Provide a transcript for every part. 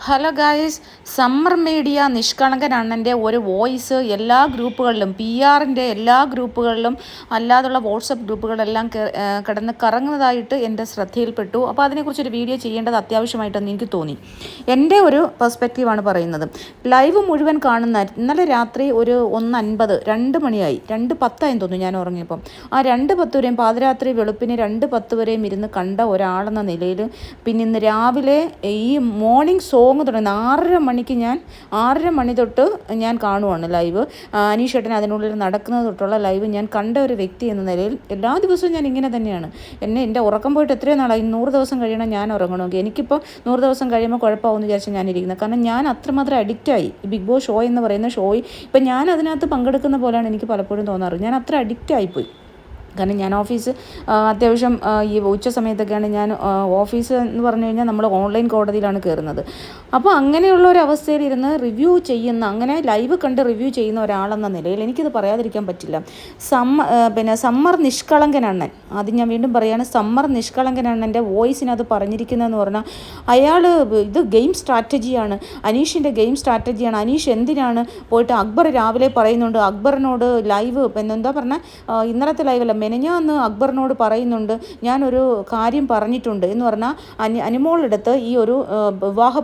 Hello guys, summer media നിഷ്കളങ്കൻ അണ്ണൻ്റെ ഒരു voice എല്ലാ ഗ്രൂപ്പുകളിലും, പി ആറിൻ്റെ എല്ലാ ഗ്രൂപ്പുകളിലും അല്ലാതുള്ള വാട്സപ്പ് ഗ്രൂപ്പുകളെല്ലാം കിടന്ന് കറങ്ങുന്നതായിട്ട് എൻ്റെ ശ്രദ്ധയിൽപ്പെട്ടു. അപ്പോൾ അതിനെക്കുറിച്ചൊരു വീഡിയോ ചെയ്യേണ്ടത് അത്യാവശ്യമായിട്ടെന്ന് എനിക്ക് തോന്നി. എൻ്റെ ഒരു പെർസ്പെക്റ്റീവാണ് പറയുന്നത്. ലൈവ് മുഴുവൻ കാണുന്ന ഇന്നലെ രാത്രി ഒരു 1:50 2 മണിയായി, 2:10 തോന്നുന്നു ഞാൻ ഉറങ്ങിയപ്പം. ആ 2:10 വരെയും പാതിരാത്രി വെളുപ്പിന് 2:10 വരെയും ഇരുന്ന് കണ്ട ഒരാളെന്ന നിലയിൽ പിന്നെ ഇന്ന് രാവിലെ ഈ മോർണിംഗ് സോങ് തുടങ്ങുന്നത് 6:30 മണിക്ക്, ഞാൻ 6:30 മണി തൊട്ട് ഞാൻ കാണുവാണ് ലൈവ്. അനീഷേട്ടൻ അതിനുള്ളിൽ നടക്കുന്നത് തൊട്ടുള്ള ലൈവ് ഞാൻ കണ്ട ഒരു വ്യക്തി എന്ന നിലയിൽ എല്ലാ ദിവസവും ഞാൻ ഇങ്ങനെ തന്നെയാണ്. എൻ്റെ ഉറക്കം പോയിട്ട് എത്രയോ നാളായി. 100 ദിവസം കഴിയണം ഞാൻ ഉറങ്ങണമെങ്കിൽ. എനിക്കിപ്പോൾ 100 ദിവസം കഴിയുമ്പോൾ കുഴപ്പമാവുമെന്ന് വിചാരിച്ചാൽ ഞാനിരിക്കുന്നത്. കാരണം ഞാൻ അത്രമാത്രം അഡിക്റ്റായി. ഈ ബിഗ് ബോസ് ഷോ എന്ന് പറയുന്ന ഷോയിൽ ഇപ്പം ഞാൻ അതിനകത്ത് പങ്കെടുക്കുന്ന പോലെയാണ് എനിക്ക് പലപ്പോഴും തോന്നാറ്. ഞാൻ അത്ര അഡിക്റ്റായിപ്പോയി. കാരണം ഞാൻ ഓഫീസ് അത്യാവശ്യം ഈ ഉച്ച സമയത്തൊക്കെയാണ് ഞാൻ ഓഫീസ് എന്ന് പറഞ്ഞു കഴിഞ്ഞാൽ നമ്മൾ ഓൺലൈൻ കോടതിയിലാണ് കയറുന്നത്. അപ്പോൾ അങ്ങനെയുള്ള ഒരു അവസ്ഥയിൽ ഇരുന്ന് റിവ്യൂ ചെയ്യുന്ന, അങ്ങനെ ലൈവ് കണ്ട് റിവ്യൂ ചെയ്യുന്ന ഒരാളെന്ന നിലയിൽ എനിക്കിത് പറയാതിരിക്കാൻ പറ്റില്ല. സമ്മർ നിഷ്കളങ്കനണ്ണൻ, അത് ഞാൻ വീണ്ടും പറയുകയാണ്, സമ്മർ നിഷ്കളങ്കനണ്ണൻ്റെ വോയിസിനത് പറഞ്ഞിരിക്കുന്നതെന്ന് പറഞ്ഞാൽ അയാൾ ഇത് ഗെയിം സ്ട്രാറ്റജിയാണ്, അനീഷിൻ്റെ ഗെയിം സ്ട്രാറ്റജിയാണ്. അനീഷ് എന്തിനാണ് പോയിട്ട് അക്ബർ രാവിലെ പറയുന്നുണ്ട്, അക്ബറിനോട് ലൈവ് എന്താ പറഞ്ഞാൽ ഇന്നലത്തെ ലൈവല്ല മെനഞ്ഞാന്ന് അക്ബറിനോട് പറയുന്നുണ്ട്, ഞാനൊരു കാര്യം പറഞ്ഞിട്ടുണ്ട് എന്ന് പറഞ്ഞാൽ അനുമോളെടുത്ത് ഈ ഒരു വിവാഹ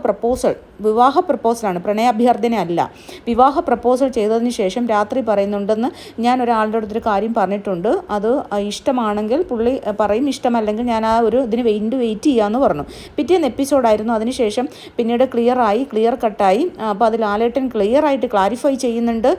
പ്രപ്പോസലാണ്, പ്രണയാഭ്യർത്ഥന അല്ല, വിവാഹ പ്രപ്പോസൽ ചെയ്തതിന് ശേഷം രാത്രി പറയുന്നുണ്ടെന്ന് ഞാൻ ഒരാളുടെ അടുത്തൊരു കാര്യം പറഞ്ഞിട്ടുണ്ട്, അത് ഇഷ്ടമാണെങ്കിൽ പുള്ളി പറയും, ഇഷ്ടമല്ലെങ്കിൽ ഞാൻ ആ ഒരു ഇതിന് വെയിറ്റ് ചെയ്യാമെന്ന് പറഞ്ഞു. പിറ്റേന്ന് എപ്പിസോഡായിരുന്നു. അതിനുശേഷം പിന്നീട് ക്ലിയർ കട്ടായി. അപ്പോൾ അത് ലാലേട്ടൻ ക്ലിയറായിട്ട് ക്ലാരിഫൈ ചെയ്യുന്നുണ്ട്,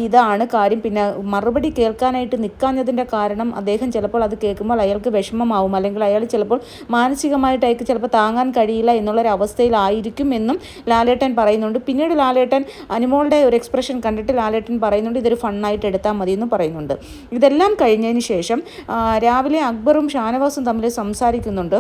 ഇതാണ് കാര്യം. പിന്നെ മറുപടി കേൾക്കാനായിട്ട് നിൽക്കാഞ്ഞതിൻ്റെ കാരണം അദ്ദേഹം ചിലപ്പോൾ അത് കേൾക്കുമ്പോൾ അയാൾക്ക് വിഷമമാവും, അല്ലെങ്കിൽ അയാൾ ചിലപ്പോൾ മാനസികമായിട്ട് അയാൾക്ക് ചിലപ്പോൾ താങ്ങാൻ കഴിയില്ല എന്നുള്ളൊരവസ്ഥയിലായിരിക്കും എന്നും ലാലേട്ടൻ പറയുന്നുണ്ട്. പിന്നീട് ലാലേട്ടൻ അനുമോളുടെ ഒരു എക്സ്പ്രഷൻ കണ്ടിട്ട് ലാലേട്ടൻ പറയുന്നുണ്ട്, ഇതൊരു ഫണ്ണായിട്ട് എടുത്താൽ മതി എന്ന് പറയുന്നുണ്ട്. ഇതെല്ലാം കഴിഞ്ഞതിന് ശേഷം രാവിലെ അക്ബറും ഷാനവാസും തമ്മിൽ സംസാരിക്കുന്നുണ്ട്.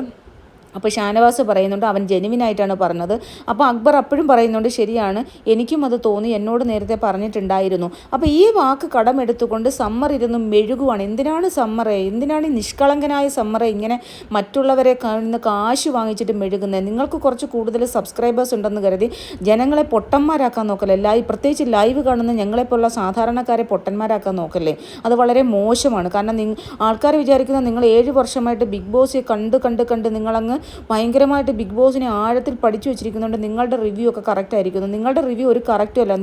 അപ്പോൾ ഷാനവാസ് പറയുന്നുണ്ട് അവൻ ജെനുവിനായിട്ടാണ് പറഞ്ഞത്. അപ്പോൾ അക്ബർ അപ്പോഴും പറയുന്നുണ്ട്, ശരിയാണ്, എനിക്കും അത് തോന്നി, എന്നോട് നേരത്തെ പറഞ്ഞിട്ടുണ്ടായിരുന്നു. അപ്പോൾ ഈ വാക്ക് കടമെടുത്തുകൊണ്ട് സമ്മർ ഇരുന്ന് മെഴുകുവാണ്. എന്തിനാണ് ഈ നിഷ്കളങ്കനായ സമ്മറെ ഇങ്ങനെ മറ്റുള്ളവരെ നിന്ന് കാശ് വാങ്ങിച്ചിട്ട് മെഴുകുന്നത്? നിങ്ങൾക്ക് കുറച്ച് കൂടുതൽ സബ്സ്ക്രൈബേഴ്സ് ഉണ്ടെന്ന് കരുതി ജനങ്ങളെ പൊട്ടന്മാരാക്കാൻ നോക്കല്ലേ, പ്രത്യേകിച്ച് ലൈവ് കാണുന്ന ഞങ്ങളെപ്പോലുള്ള സാധാരണക്കാരെ പൊട്ടന്മാരാക്കാൻ നോക്കല്ലേ. അത് വളരെ മോശമാണ്. കാരണം ആൾക്കാർ വിചാരിക്കുന്ന നിങ്ങൾ 7 വർഷമായിട്ട് ബിഗ് ബോസ് കണ്ട് നിങ്ങളങ്ങ് ഭയങ്കരമായിട്ട് ബിഗ് ബോസിനെ ആഴത്തിൽ പഠിച്ചു വെച്ചിരിക്കുന്നുണ്ട്. നിങ്ങളുടെ റിവ്യൂ ഒക്കെ കറക്റ്റ് ആയിരിക്കുന്നു. നിങ്ങളുടെ റിവ്യൂ ഒരു കറക്റ്റും അല്ല.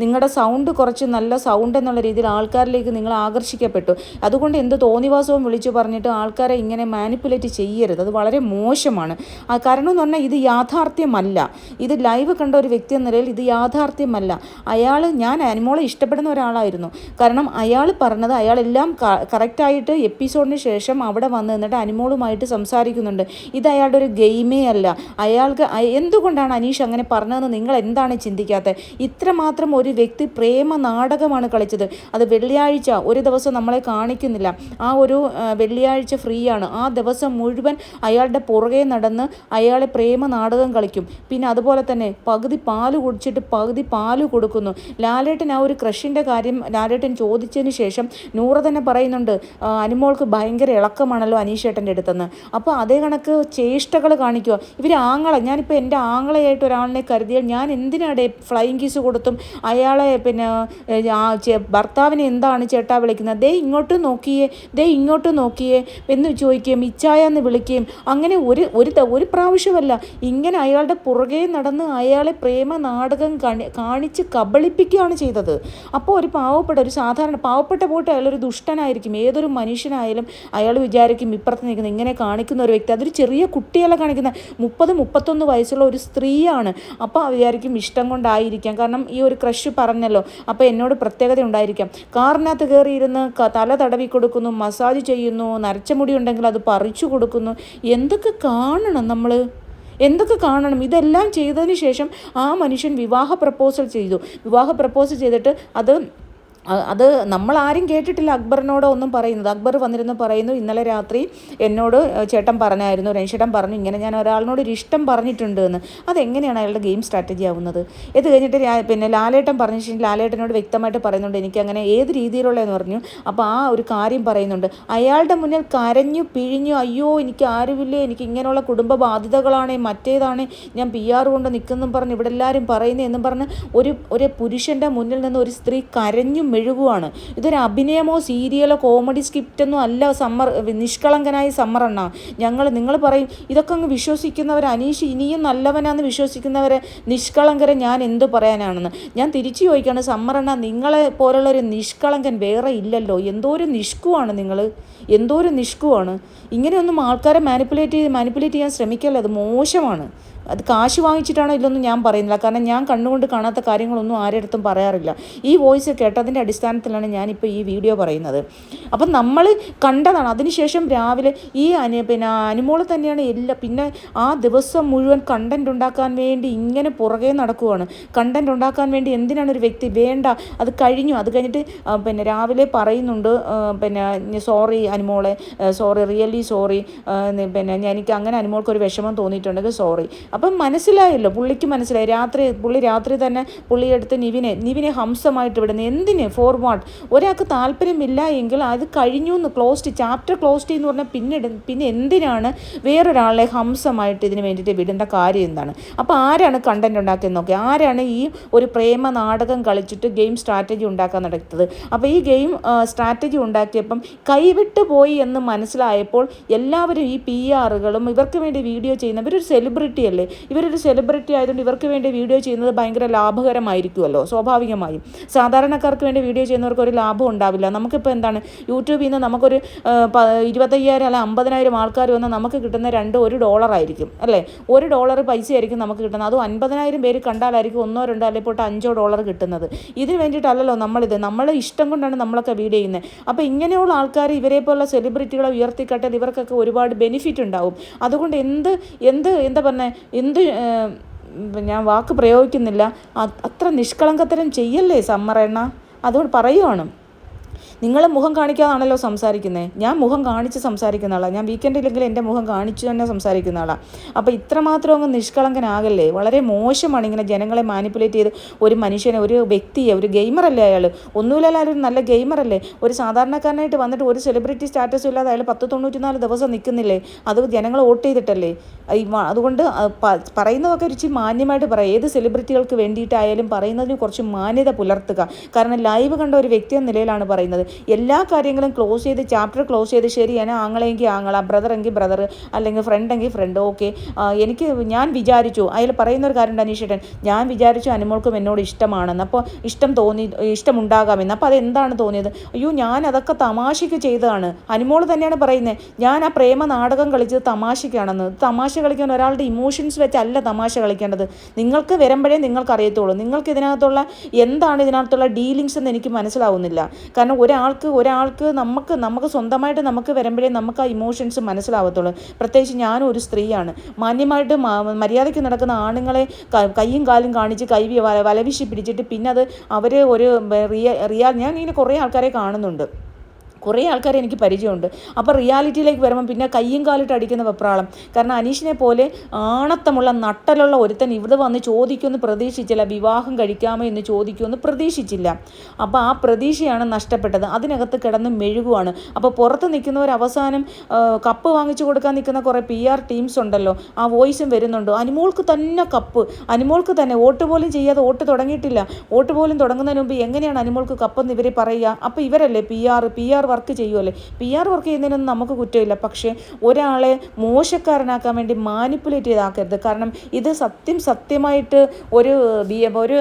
നിങ്ങളുടെ സൗണ്ട് കുറച്ച് നല്ല സൗണ്ട് എന്നുള്ള രീതിയിൽ ആൾക്കാരിലേക്ക് നിങ്ങൾ ആകർഷിക്കപ്പെട്ടു. അതുകൊണ്ട് എന്ത് തോന്നിവാസവും വിളിച്ചു പറഞ്ഞിട്ട് ആൾക്കാരെ ഇങ്ങനെ മാനിപ്പുലേറ്റ് ചെയ്യരുത്. അത് വളരെ മോശമാണ്. കാരണം എന്ന് പറഞ്ഞാൽ ഇത് യാഥാർത്ഥ്യമല്ല. ഇത് ലൈവ് കണ്ട ഒരു വ്യക്തി എന്ന നിലയിൽ ഇത് യാഥാർത്ഥ്യമല്ല. ഞാൻ അനുമോളെ ഇഷ്ടപ്പെടുന്ന ഒരാളായിരുന്നു. കാരണം അയാൾ പറഞ്ഞത്, അയാളെല്ലാം കറക്റ്റായിട്ട് എപ്പിസോഡിന് ശേഷം അവിടെ വന്ന് നിന്നിട്ട് അനുമോളുമായിട്ട് സംസാരിക്കുന്നുണ്ട്. ഇത് അയാളുടെ ഒരു ഗെയിമേ അല്ല. അയാൾക്ക് എന്തുകൊണ്ടാണ് അനീഷ് അങ്ങനെ പറഞ്ഞതെന്ന് നിങ്ങൾ എന്താണ് ചിന്തിക്കാത്തത്? ഇത്രമാത്രം ഒരു വ്യക്തി പ്രേമ നാടകമാണ് കളിച്ചത്. അത് വെള്ളിയാഴ്ച ഒരു ദിവസം നമ്മളെ കാണിക്കുന്നില്ല. ആ ഒരു വെള്ളിയാഴ്ച ഫ്രീ ആണ്. ആ ദിവസം മുഴുവൻ അയാളുടെ പുറകെ നടന്ന് അയാളെ പ്രേമ നാടകം കളിക്കും. പിന്നെ അതുപോലെ തന്നെ പകുതി പാല് കുടിച്ചിട്ട് പകുതി പാല് കൊടുക്കുന്നു. ലാലേട്ടൻ ആ ഒരു ക്രഷിൻ്റെ കാര്യം ലാലേട്ടൻ ചോദിച്ചതിന് ശേഷം നൂറ തന്നെ പറയുന്നുണ്ട്, അനുമോൾക്ക് ഭയങ്കര ഇളക്കമാണല്ലോ അനീഷേട്ടൻ്റെ അടുത്തെന്ന്. അപ്പോൾ അതേ കണക്ക് ചേഷ്ടകൾ കാണിക്കുക ഇവർ. ഞാനിപ്പോൾ എൻ്റെ ആങ്ങളയായിട്ട് ഒരാളിനെ കരുതിയാൽ ഞാൻ എന്തിനാടെ ഫ്ലൈയിങ് കിസ് കൊടുത്തും അയാളെ ഭർത്താവിനെ എന്താണ് ചേട്ടാ വിളിക്കുന്നത്, ദേ ഇങ്ങോട്ട് നോക്കിയേ എന്ന് ചോദിക്കുകയും ഇച്ചായ എന്ന് വിളിക്കുകയും അങ്ങനെ ഒരു പ്രാവശ്യമല്ല, ഇങ്ങനെ അയാളുടെ പുറകെ നടന്ന് അയാളെ പ്രേമ നാടകം കാണിച്ച് കബളിപ്പിക്കുകയാണ് ചെയ്തത്. അപ്പോൾ ഒരു സാധാരണ പാവപ്പെട്ട പോയിട്ട് അയാളൊരു ദുഷ്ടനായിരിക്കും. ഏതൊരു മനുഷ്യനായാലും അയാൾ വിചാരിക്കും ഇപ്പുറത്ത് നിൽക്കുന്ന ഇങ്ങനെ കാണിക്കുന്ന ഒരു വ്യക്തി അതൊരു ചെറിയ കുട്ടികളെ കാണിക്കുന്ന 30-31 വയസ്സുള്ള ഒരു സ്ത്രീയാണ്. അപ്പോൾ വിചാരിക്കും ഇഷ്ടം കൊണ്ടായിരിക്കാം, കാരണം ഈ ഒരു ക്രഷ് പറഞ്ഞല്ലോ, അപ്പോൾ എന്നോട് പ്രത്യേകത ഉണ്ടായിരിക്കാം. കാറിനകത്ത് കയറിയിരുന്ന് തല തടവി കൊടുക്കുന്നു, മസാജ് ചെയ്യുന്നു, നരച്ച മുടി ഉണ്ടെങ്കിൽ അത് പറിച്ചു കൊടുക്കുന്നു. എന്തൊക്കെ കാണണം? ഇതെല്ലാം ചെയ്തതിന് ശേഷം ആ മനുഷ്യൻ വിവാഹ പ്രപ്പോസൽ ചെയ്തു. വിവാഹ പ്രപ്പോസൽ ചെയ്തിട്ട് അത് അത് നമ്മളാരും കേട്ടിട്ടില്ല അക്ബറിനോട് ഒന്നും പറയുന്നത്. അക്ബർ വന്നിരുന്നു പറയുന്നു, ഇന്നലെ രാത്രി എന്നോട് ചേട്ടൻ പറഞ്ഞായിരുന്നു, രൺഷേട്ടൻ പറഞ്ഞു ഇങ്ങനെ ഞാൻ ഒരാളിനോട് ഒരു ഇഷ്ടം പറഞ്ഞിട്ടുണ്ട് എന്ന്. അതെങ്ങനെയാണ് അയാളുടെ ഗെയിം സ്ട്രാറ്റജി ആവുന്നത്? ഇത് കഴിഞ്ഞിട്ട് പിന്നെ ലാലേട്ടൻ പറഞ്ഞിട്ടുണ്ടെങ്കിൽ ലാലേട്ടനോട് വ്യക്തമായിട്ട് പറയുന്നുണ്ട് എനിക്കങ്ങനെ ഏത് രീതിയിലുള്ളതെന്ന് പറഞ്ഞു. അപ്പോൾ ആ ഒരു കാര്യം പറയുന്നുണ്ട്, അയാളുടെ മുന്നിൽ കരഞ്ഞു പിഴിഞ്ഞു, അയ്യോ എനിക്ക് ആരുമില്ലേ, എനിക്ക് ഇങ്ങനെയുള്ള കുടുംബ ബാധ്യതകളാണ്, മറ്റേതാണ്, ഞാൻ PR കൊണ്ട് നിൽക്കുന്നും പറഞ്ഞ് ഇവിടെ എല്ലാവരും പറയുന്നതെന്നും പറഞ്ഞ് ഒരു പുരുഷൻ്റെ മുന്നിൽ നിന്ന് ഒരു സ്ത്രീ കരഞ്ഞു മെഴുകുവാണ്. ഇതൊരു അഭിനയമോ സീരിയലോ കോമഡി സ്ക്രിപ്റ്റൊന്നും അല്ല. നിഷ്കളങ്കനായ സമ്മറണ്ണ. നിങ്ങൾ പറയും ഇതൊക്കെ അങ്ങ് വിശ്വസിക്കുന്നവർ, അനീഷ് ഇനിയും നല്ലവനാന്ന് വിശ്വസിക്കുന്നവരെ നിഷ്കളങ്കരെ ഞാൻ എന്ത് പറയാനാണെന്ന് ഞാൻ തിരിച്ചു ചോദിക്കുകയാണ്. സമ്മറണ്ണ, നിങ്ങളെ പോലുള്ളൊരു നിഷ്കളങ്കൻ വേറെ ഇല്ലല്ലോ. എന്തോ ഒരു നിഷ്കുവാണ് നിങ്ങൾ, എന്തോ ഒരു നിഷ്കുവാണ്. ഇങ്ങനെയൊന്നും ആൾക്കാരെ മാനിപ്പുലേറ്റ് ചെയ്യാൻ ശ്രമിക്കല്ലോ, അത് മോശമാണ്. അത് കാശ് വാങ്ങിച്ചിട്ടാണോ ഇല്ലൊന്നും ഞാൻ പറയുന്നില്ല, കാരണം ഞാൻ കണ്ണുകൊണ്ട് കാണാത്ത കാര്യങ്ങളൊന്നും ആരുടെ അടുത്തും പറയാറില്ല. ഈ വോയിസ് കേട്ടതിൻ്റെ അടിസ്ഥാനത്തിലാണ് ഞാനിപ്പോൾ ഈ വീഡിയോ പറയുന്നത്. അപ്പം നമ്മൾ കണ്ടതാണ്. അതിനുശേഷം രാവിലെ ഈ അനുമോള് തന്നെയാണ് പിന്നെ ആ ദിവസം മുഴുവൻ കണ്ടൻറ് ഉണ്ടാക്കാൻ വേണ്ടി ഇങ്ങനെ പുറകെ നടക്കുവാണ്. കണ്ടൻറ് ഉണ്ടാക്കാൻ വേണ്ടി എന്തിനാണ് ഒരു വ്യക്തി വേണ്ട, അത് കഴിഞ്ഞു. അത് കഴിഞ്ഞിട്ട് രാവിലെ പറയുന്നുണ്ട് സോറി അനുമോളെ, സോറി, റിയലി സോറി, എനിക്ക് അങ്ങനെ അനുമോൾക്കൊരു വിഷമം തോന്നിയിട്ടുണ്ടെങ്കിൽ സോറി. അപ്പം മനസ്സിലായല്ലോ, പുള്ളിക്ക് മനസ്സിലായി. പുള്ളി രാത്രി തന്നെ പുള്ളിയെടുത്ത് നിവിനെ ഹംസമായിട്ട് വിടുന്നു. എന്തിന്? For what? ഒരാൾക്ക് താല്പര്യമില്ല എങ്കിൽ അത് കഴിഞ്ഞു എന്ന് ചാപ്റ്റർ ക്ലോസ്ഡ് എന്ന് പറഞ്ഞാൽ പിന്നെ എന്തിനാണ് വേറൊരാളെ ഹംസമായിട്ട് ഇതിന് വേണ്ടിയിട്ട് വിടേണ്ട കാര്യം എന്താണ്? അപ്പോൾ ആരാണ് കണ്ടൻറ് ഉണ്ടാക്കിയെന്ന് നോക്കി, ആരാണ് ഈ ഒരു പ്രേമ നാടകം കളിച്ചിട്ട് ഗെയിം സ്ട്രാറ്റജി ഉണ്ടാക്കാൻ നടക്കുന്നത്? അപ്പോൾ ഈ ഗെയിം സ്ട്രാറ്റജി ഉണ്ടാക്കിയപ്പം കൈവിട്ട് പോയി എന്ന് മനസ്സിലായപ്പോൾ എല്ലാവരും ഈ PR-കളും ഇവർക്ക് വേണ്ടി വീഡിയോ ചെയ്യുന്ന ഇവരൊരു സെലിബ്രിറ്റി അല്ലേ, ഇവരൊരു സെലിബ്രിറ്റി ആയതുകൊണ്ട് ഇവർക്ക് വേണ്ടി വീഡിയോ ചെയ്യുന്നത് ഭയങ്കര ലാഭകരമായിരിക്കുമല്ലോ സ്വാഭാവികമായും. സാധാരണക്കാർക്ക് വേണ്ടി വീഡിയോ ചെയ്യുന്നവർക്ക് ഒരു ലാഭം ഉണ്ടാവില്ല. നമുക്കിപ്പോൾ എന്താണ്, യൂട്യൂബിൽ നിന്ന് നമുക്കൊരു 25,000 അല്ല 50,000 ആൾക്കാർ വന്നാൽ നമുക്ക് കിട്ടുന്ന $1 ആയിരിക്കും അല്ലേ, $1 പൈസ ആയിരിക്കും നമുക്ക് കിട്ടുന്നത്. അതും 50,000 പേര് കണ്ടാലായിരിക്കും 1 2 അല്ലെങ്കിൽ $5 കിട്ടുന്നത്. ഇതിന് വേണ്ടിയിട്ടല്ലല്ലോ നമ്മൾ ഇഷ്ടം കൊണ്ടാണ് നമ്മളൊക്കെ വീഡിയോ ചെയ്യുന്നത്. അപ്പോൾ ഇങ്ങനെയുള്ള ആൾക്കാർ ഇവരെ പോലുള്ള സെലിബ്രിറ്റികളെ ഉയർത്തിക്കട്ടാൽ ഇവർക്കൊക്കെ ഒരുപാട് ബെനിഫിറ്റ് ഉണ്ടാവും. അതുകൊണ്ട് എന്താ പറഞ്ഞത്, ഞാൻ വാക്ക് പ്രയോഗിക്കുന്നില്ല, അത്ര നിഷ്കളങ്കത്തരം ചെയ്യല്ലേ സമ്മറണ്ണ. അതുകൊണ്ട് പറയുവാണ്, നിങ്ങൾ മുഖം കാണിക്കാതാണല്ലോ സംസാരിക്കുന്നത്. ഞാൻ മുഖം കാണിച്ച് സംസാരിക്കുന്ന ആളാണ്. ഞാൻ വീക്കെൻഡിലെങ്കിലും എൻ്റെ മുഖം കാണിച്ചു തന്നെ സംസാരിക്കുന്ന ആളാണ്. അപ്പോൾ ഇത്രമാത്രം അങ്ങ് നിഷ്കളങ്കനാകല്ലേ. വളരെ മോശമാണ് ഇങ്ങനെ ജനങ്ങളെ മാനിപ്പുലേറ്റ് ചെയ്ത് ഒരു മനുഷ്യനെ, ഒരു വ്യക്തിയെ, ഒരു ഗെയിമറല്ലേ അയാൾ, ഒന്നുമില്ല ഒരു നല്ല ഗെയിമറല്ലേ, ഒരു സാധാരണക്കാരനായിട്ട് വന്നിട്ട് ഒരു സെലിബ്രിറ്റി സ്റ്റാറ്റസും ഇല്ലാതെ അയാൾ 10-94 ദിവസം നിൽക്കുന്നില്ലേ? അത് ജനങ്ങൾ വോട്ട് ചെയ്തിട്ടല്ലേ. അതുകൊണ്ട് പറയുന്നതൊക്കെ ഒരു മാന്യമായിട്ട് പറയാം. ഏത് സെലിബ്രിറ്റികൾക്ക് വേണ്ടിയിട്ടായാലും പറയുന്നതിന് കുറച്ച് മാന്യത പുലർത്തുക. കാരണം ലൈവ് കണ്ട ഒരു വ്യക്തി എന്ന നിലയിലാണ് പറയുന്നത്. എല്ലാ കാര്യങ്ങളും ചാപ്റ്റർ ക്ലോസ് ചെയ്ത് ശരിയാണ്, ആങ്ങളെങ്കിൽ ആങ്ങള, ബ്രദർ എങ്കിൽ ബ്രദർ, അല്ലെങ്കിൽ ഫ്രണ്ട് എങ്കിൽ ഫ്രണ്ട്. ഓക്കെ, ഞാൻ വിചാരിച്ചു, അതിൽ പറയുന്നൊരു കാര്യമുണ്ട് അനീഷേട്ടൻ, ഞാൻ വിചാരിച്ചു അനുമോൾക്കും എന്നോട് ഇഷ്ടമാണെന്ന്. അപ്പോൾ ഇഷ്ടമുണ്ടാകാമെന്ന്. അപ്പോൾ അതെന്താണ് തോന്നിയത്? അയ്യോ, ഞാൻ അതൊക്കെ തമാശയ്ക്ക് ചെയ്തതാണ്. അനുമോൾ തന്നെയാണ് പറയുന്നത്, ഞാൻ ആ പ്രേമ നാടകം കളിച്ചത് തമാശയ്ക്കാണെന്ന്. തമാശ കളിക്കാൻ ഒരാളുടെ ഇമോഷൻസ് വെച്ചല്ല തമാശ കളിക്കേണ്ടത്. നിങ്ങൾക്ക് വരുമ്പോഴേ നിങ്ങൾക്ക് അറിയത്തുള്ളൂ. നിങ്ങൾക്ക് ഇതിനകത്തുള്ള ഡീലിങ്സ് എന്ന് എനിക്ക് മനസ്സിലാവുന്നില്ല. കാരണം ഒരാൾക്ക് നമുക്ക് സ്വന്തമായിട്ട് നമുക്ക് വരുമ്പോഴേ നമുക്ക് ആ ഇമോഷൻസ് മനസ്സിലാവത്തുള്ളൂ. പ്രത്യേകിച്ച് ഞാനും ഒരു സ്ത്രീയാണ്. മാന്യമായിട്ട് മര്യാദയ്ക്ക് നടക്കുന്ന ആണുങ്ങളെ കൈയും കാലും കാണിച്ച് വലവിശി പിടിച്ചിട്ട് പിന്നെ അത് അവർ ഒരു ഞാൻ ഇങ്ങനെ കുറേ ആൾക്കാരെ കാണുന്നുണ്ട്, കുറേ ആൾക്കാരെ എനിക്ക് പരിചയമുണ്ട്. അപ്പോൾ റിയാലിറ്റിയിലേക്ക് വരുമ്പം പിന്നെ കയ്യും കാലിട്ട് അടിക്കുന്ന വെപ്രാളം. കാരണം അനീഷിനെ പോലെ ആണത്തമുള്ള നട്ടലുള്ള ഒരുത്തൻ ഇവിടെ വന്ന് ചോദിക്കുമെന്ന് പ്രതീക്ഷിച്ചില്ല, വിവാഹം കഴിക്കാമോ എന്ന് ചോദിക്കുമെന്ന് പ്രതീക്ഷിച്ചില്ല. അപ്പോൾ ആ പ്രതീക്ഷയാണ് നഷ്ടപ്പെട്ടത്. അതിനകത്ത് കിടന്ന് മെഴുകുവാണ്. അപ്പോൾ പുറത്ത് നിൽക്കുന്നവർ അവസാനം കപ്പ് വാങ്ങിച്ചു കൊടുക്കാൻ നിൽക്കുന്ന കുറേ PR ടീംസ് ഉണ്ടല്ലോ, ആ വോയിസും വരുന്നുണ്ട്. അനുമോൾക്ക് തന്നെ കപ്പ്, അനുമോൾക്ക് തന്നെ വോട്ട് പോലും ചെയ്യാതെ, വോട്ട് തുടങ്ങിയിട്ടില്ല, വോട്ട് പോലും തുടങ്ങുന്നതിന് മുമ്പ് എങ്ങനെയാണ് അനുമോൾക്ക് കപ്പെന്ന് ഇവർ പറയുക? അപ്പോൾ ഇവരല്ലേ PR വർക്ക് ചെയ്യുമല്ലേ. PR വർക്ക് ചെയ്യുന്നതിനൊന്നും നമുക്ക് കുറ്റമില്ല. പക്ഷേ ഒരാളെ മോശക്കാരനാക്കാൻ വേണ്ടി മാനിപ്പുലേറ്റ് ചെയ്താക്കരുത്. കാരണം ഇത് സത്യമായിട്ട്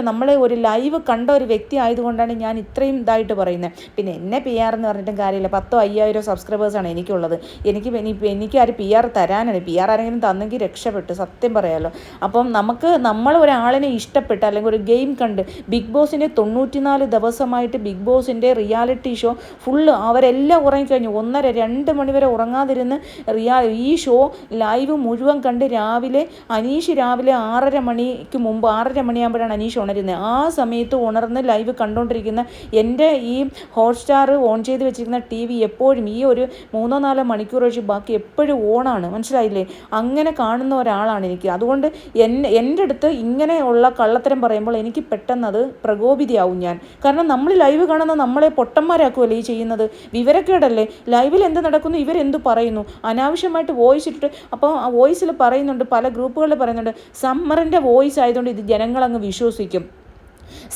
നമ്മൾ ഒരു ലൈവ് കണ്ട ഒരു വ്യക്തി ആയതുകൊണ്ടാണ് ഞാൻ ഇത്രയും ഇതായിട്ട് പറയുന്നത്. പിന്നെ എന്നെ PR എന്ന് പറഞ്ഞിട്ടും കാര്യമില്ല. 10,000-5,000 സബ്സ്ക്രൈബേഴ്സാണ് എനിക്കുള്ളത്. എനിക്ക് ആര് PR തരാനാണ്? PR ആരെങ്കിലും തന്നെങ്കിൽ രക്ഷപ്പെട്ടു, സത്യം പറയാമല്ലോ. അപ്പം നമ്മൾ ഒരാളിനെ ഇഷ്ടപ്പെട്ട് അല്ലെങ്കിൽ ഒരു ഗെയിം കണ്ട്, ബിഗ് ബോസിൻ്റെ 94 ദിവസമായിട്ട് ബിഗ് ബോസിൻ്റെ റിയാലിറ്റി ഷോ ഫുള്ള് അവരെല്ലാം ഉറങ്ങിക്കഴിഞ്ഞു. 1:30-2 മണി വരെ ഉറങ്ങാതിരുന്ന് ഈ ഷോ ലൈവ് മുഴുവൻ കണ്ട് അനീഷ് രാവിലെ 6:30 മണിക്ക് മുമ്പ് 6:30 മണിയാകുമ്പോഴാണ് അനീഷ് ഉണരുന്നത്. ആ സമയത്ത് ഉണർന്ന് ലൈവ് കണ്ടുകൊണ്ടിരിക്കുന്ന എൻ്റെ ഈ ഹോട്ട്സ്റ്റാർ ഓൺ ചെയ്ത് വെച്ചിരിക്കുന്ന TV എപ്പോഴും ഈ ഒരു 3-4 മണിക്കൂർ ഒഴിച്ച് ബാക്കി എപ്പോഴും ഓണാണ്. മനസ്സിലായില്ലേ? അങ്ങനെ കാണുന്ന ഒരാളാണ് എനിക്ക്. അതുകൊണ്ട് എൻ്റെ അടുത്ത് ഇങ്ങനെയുള്ള കള്ളത്തരം പറയുമ്പോൾ എനിക്ക് പെട്ടെന്ന് അത് പ്രകോപിതയാവും ഞാൻ. കാരണം നമ്മൾ ലൈവ് കാണുന്ന നമ്മളെ പൊട്ടന്മാരാക്കുമല്ലേ ഈ ചെയ്യുന്നത്. വിവരക്കേടല്ലേ? ലൈവിൽ എന്ത് നടക്കുന്നു, ഇവരെന്ത് പറയുന്നു, അനാവശ്യമായിട്ട് വോയിസ് ഇട്ടിട്ട്. അപ്പോൾ ആ വോയിസിൽ പറയുന്നുണ്ട്, പല ഗ്രൂപ്പുകളിൽ പറയുന്നുണ്ട്, സമ്മറിൻ്റെ വോയിസ് ആയതുകൊണ്ട് ഇത് ജനങ്ങളങ്ങ് വിശ്വസിക്കും.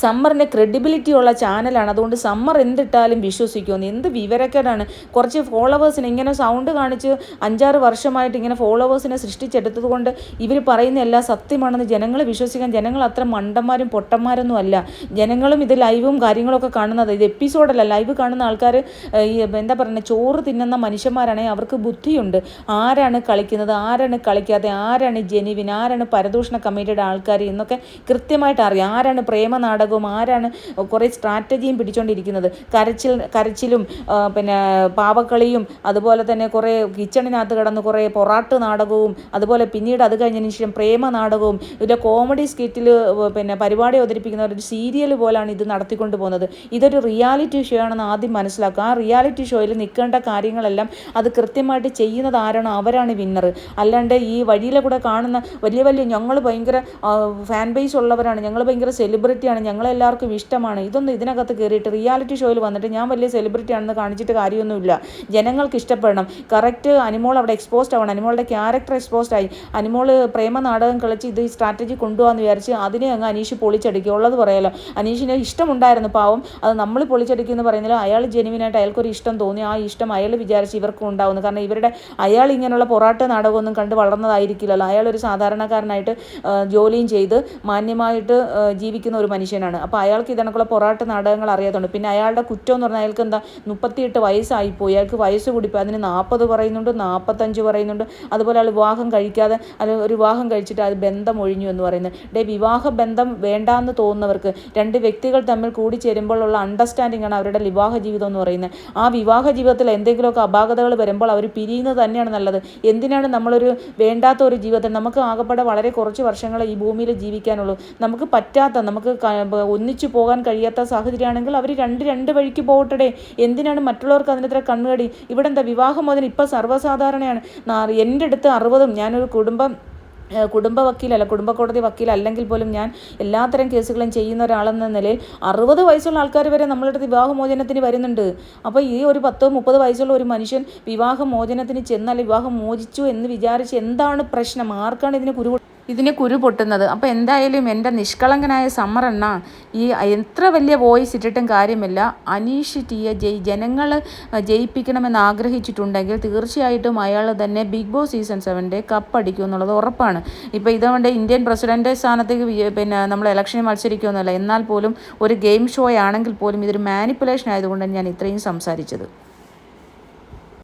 സമ്മറിൻ്റെ ക്രെഡിബിലിറ്റി ഉള്ള ചാനലാണ്, അതുകൊണ്ട് സമ്മർ എന്തിട്ടാലും വിശ്വസിക്കുമെന്ന്. എന്ത് വിവരക്കേടാണ്. കുറച്ച് ഫോളോവേഴ്സിന് ഇങ്ങനെ സൗണ്ട് കാണിച്ച് 5-6 വർഷമായിട്ട് ഇങ്ങനെ ഫോളോവേഴ്സിനെ സൃഷ്ടിച്ചെടുത്തത് കൊണ്ട് ഇവർ പറയുന്ന എല്ലാം സത്യമാണെന്ന് ജനങ്ങൾ വിശ്വസിക്കാൻ. ജനങ്ങൾ അത്ര മണ്ടന്മാരും പൊട്ടന്മാരൊന്നും അല്ല. ജനങ്ങളും ഇത് ലൈവും കാര്യങ്ങളൊക്കെ കാണുന്നത്. ഇത് എപ്പിസോഡല്ല, ലൈവ് കാണുന്ന ആൾക്കാർ ഈ എന്താ പറയുന്നത്, ചോറ് തിന്നുന്ന മനുഷ്യന്മാരാണെങ്കിൽ അവർക്ക് ബുദ്ധിയുണ്ട്. ആരാണ് കളിക്കുന്നത്, ആരാണ് കളിക്കാതെ, ആരാണ് ജെനുവിൻ, ആരാണ് പരദൂഷണ കമ്മിറ്റിയുടെ ആൾക്കാർ എന്നൊക്കെ കൃത്യമായിട്ട് അറിയാം. ആരാണ് നാടകവും, ആരാണ് കുറേ സ്ട്രാറ്റജിയും പിടിച്ചുകൊണ്ടിരിക്കുന്നത്. കരച്ചിലും പിന്നെ പാവക്കളിയും അതുപോലെ തന്നെ കുറേ കിച്ചണിനകത്ത് കിടന്ന് കുറേ പൊറാട്ട് നാടകവും, അതുപോലെ പിന്നീട് അത് കഴിഞ്ഞതിന് ശേഷം പ്രേമ നാടകവും, ഇതിൻ്റെ കോമഡി സ്കിറ്റിൽ പിന്നെ പരിപാടി അവതരിപ്പിക്കുന്ന ഒരു സീരിയൽ പോലാണ് ഇത് നടത്തിക്കൊണ്ട് പോകുന്നത്. ഇതൊരു റിയാലിറ്റി ഷോ ആണെന്ന് ആദ്യം മനസ്സിലാക്കുക. ആ റിയാലിറ്റി ഷോയിൽ നിൽക്കേണ്ട കാര്യങ്ങളെല്ലാം അത് കൃത്യമായിട്ട് ചെയ്യുന്നത് ആരാണോ അവരാണ് വിന്നർ. അല്ലാണ്ട് ഈ വഴിയിലെ കൂടെ കാണുന്ന വലിയ ഞങ്ങൾ ഭയങ്കര ഫാൻ ബേസ് ഉള്ളവരാണ്, ഞങ്ങൾ ഭയങ്കര സെലിബ്രിറ്റിയാണ്, ഞങ്ങളെല്ലാവർക്കും ഇഷ്ടമാണ്, ഇതൊന്നും ഇതിനകത്ത് കയറിയിട്ട് റിയാലിറ്റി ഷോയിൽ വന്നിട്ട് ഞാൻ വലിയ സെലിബ്രിറ്റി ആണെന്ന് കാണിച്ചിട്ട് കാര്യമൊന്നുമില്ല. ജനങ്ങൾക്ക് ഇഷ്ടപ്പെടണം. കറക്റ്റ് അനിമോൾ അവിടെ എക്സ്പോസ്ഡ് ആവണം. അനിമോളുടെ ക്യാരക്ടർ എക്സ്പോസ്ഡ് ആയി. അനിമോൾ പ്രേമ നാടകം കളിച്ച് ഇത് സ്ട്രാറ്റജി കൊണ്ടുപോകാമെന്ന് വിചാരിച്ച് അതിനെ അങ്ങ് അനീഷ് പൊളിച്ചടിക്കുക. ഉള്ളത് പറയാലോ, അനീഷിന് ഇഷ്ടമുണ്ടായിരുന്നു പാവം, അത് നമ്മൾ പൊളിച്ചടിക്കുമെന്ന് പറയുന്നില്ല. അയാൾ ജെനുവിനായിട്ട് അയാൾക്കൊരു ഇഷ്ടം തോന്നി, ആ ഇഷ്ടം അയാൾ വിചാരിച്ച് ഇവർക്കും ഉണ്ടാവുന്നു. കാരണം അയാൾ ഇങ്ങനെയുള്ള പൊറാട്ട് നാടകമൊന്നും കണ്ട് വളർന്നതായിരിക്കില്ലല്ലോ. അയാളൊരു സാധാരണക്കാരനായിട്ട് ജോലിയും ചെയ്ത് മാന്യമായിട്ട് ജീവിക്കുന്ന ഒരു മനുഷ്യനാണ്. അപ്പോൾ അയാൾക്ക് ഇതിനൊക്കെയുള്ള പൊറാട്ട് നാടകങ്ങൾ അറിയാത്തുണ്ട്. പിന്നെ അയാളുടെ കുറ്റം എന്ന് പറഞ്ഞാൽ അയാൾക്ക് 38 വയസ്സായിപ്പോയി, അയാൾക്ക് വയസ്സ് കൂടിപ്പോയി. അതിന് 40 പറയുന്നുണ്ട്, 45 പറയുന്നുണ്ട്. അതുപോലെ അയാൾ വിവാഹം കഴിക്കാതെ ഒരു വിവാഹം കഴിച്ചിട്ട് അത് ബന്ധം ഒഴിഞ്ഞു എന്ന് പറയുന്നത്. വിവാഹ ബന്ധം വേണ്ടാന്ന് തോന്നുന്നവർക്ക്, 2 വ്യക്തികൾ തമ്മിൽ കൂടിച്ചേരുമ്പോഴുള്ള അണ്ടർസ്റ്റാൻഡിംഗ് ആണ് അവരുടെ വിവാഹ ജീവിതം എന്ന് പറയുന്നത്. ആ വിവാഹ ജീവിതത്തിൽ എന്തെങ്കിലുമൊക്കെ അപാകതകൾ വരുമ്പോൾ അവർ പിരിയുന്നത് തന്നെയാണ് നല്ലത്. എന്തിനാണ് നമ്മളൊരു വേണ്ടാത്ത ഒരു ജീവിതത്തിൽ, നമുക്ക് ആകെപ്പാടെ വളരെ കുറച്ച് വർഷങ്ങൾ ഈ ഭൂമിയിൽ ജീവിക്കാനുള്ളൂ, നമുക്ക് ഒന്നിച്ചു പോകാൻ കഴിയാത്ത സാഹചര്യമാണെങ്കിൽ അവർ രണ്ട് വഴിക്ക് പോകട്ടെ. എന്തിനാണ് മറ്റുള്ളവർക്ക് അതിനെത്ര കണ്ണുകടി? ഇവിടെ എന്താ വിവാഹമോചനം ഇപ്പം സർവ്വസാധാരണയാണ്. എൻ്റെ അടുത്ത് 60, ഞാനൊരു കുടുംബ വക്കീലല്ല, കുടുംബ കോടതി വക്കീലല്ലെങ്കിൽ പോലും ഞാൻ എല്ലാത്തരം കേസുകളും ചെയ്യുന്ന ഒരാളെന്ന നിലയിൽ 60 വയസ്സുള്ള ആൾക്കാർ വരെ നമ്മളുടെ അടുത്ത് വിവാഹമോചനത്തിന് വരുന്നുണ്ട്. അപ്പോൾ ഈ ഒരു 10-30 വയസ്സുള്ള ഒരു മനുഷ്യൻ വിവാഹമോചനത്തിന് ചെന്നാൽ വിവാഹം മോചിച്ചു എന്ന് വിചാരിച്ച് എന്താണ് പ്രശ്നം? ആർക്കാണ് ഇതിന് കുരു പൊട്ടുന്നത്? അപ്പോൾ എന്തായാലും എൻ്റെ നിഷ്കളങ്കനായ സമ്മറണ്ണ ഈ എത്ര വലിയ വോയിസ് ഇട്ടിട്ടും കാര്യമില്ല. അനീഷ് ടിയെ ജനങ്ങൾ ജയിപ്പിക്കണമെന്ന് ആഗ്രഹിച്ചിട്ടുണ്ടെങ്കിൽ തീർച്ചയായിട്ടും അയാൾ തന്നെ ബിഗ് ബോസ് സീസൺ 7 കപ്പടിക്കും എന്നുള്ളത് ഉറപ്പാണ്. ഇപ്പോൾ ഇതുകൊണ്ട് ഇന്ത്യൻ പ്രസിഡൻ്റ് സ്ഥാനത്തേക്ക് നമ്മൾ ഇലക്ഷന് മത്സരിക്കുമെന്നല്ല, എന്നാൽ പോലും ഒരു ഗെയിം ഷോ ആണെങ്കിൽ പോലും ഇതൊരു മാനിപ്പുലേഷൻ ആയതുകൊണ്ടാണ് ഞാൻ ഇത്രയും സംസാരിച്ചത്.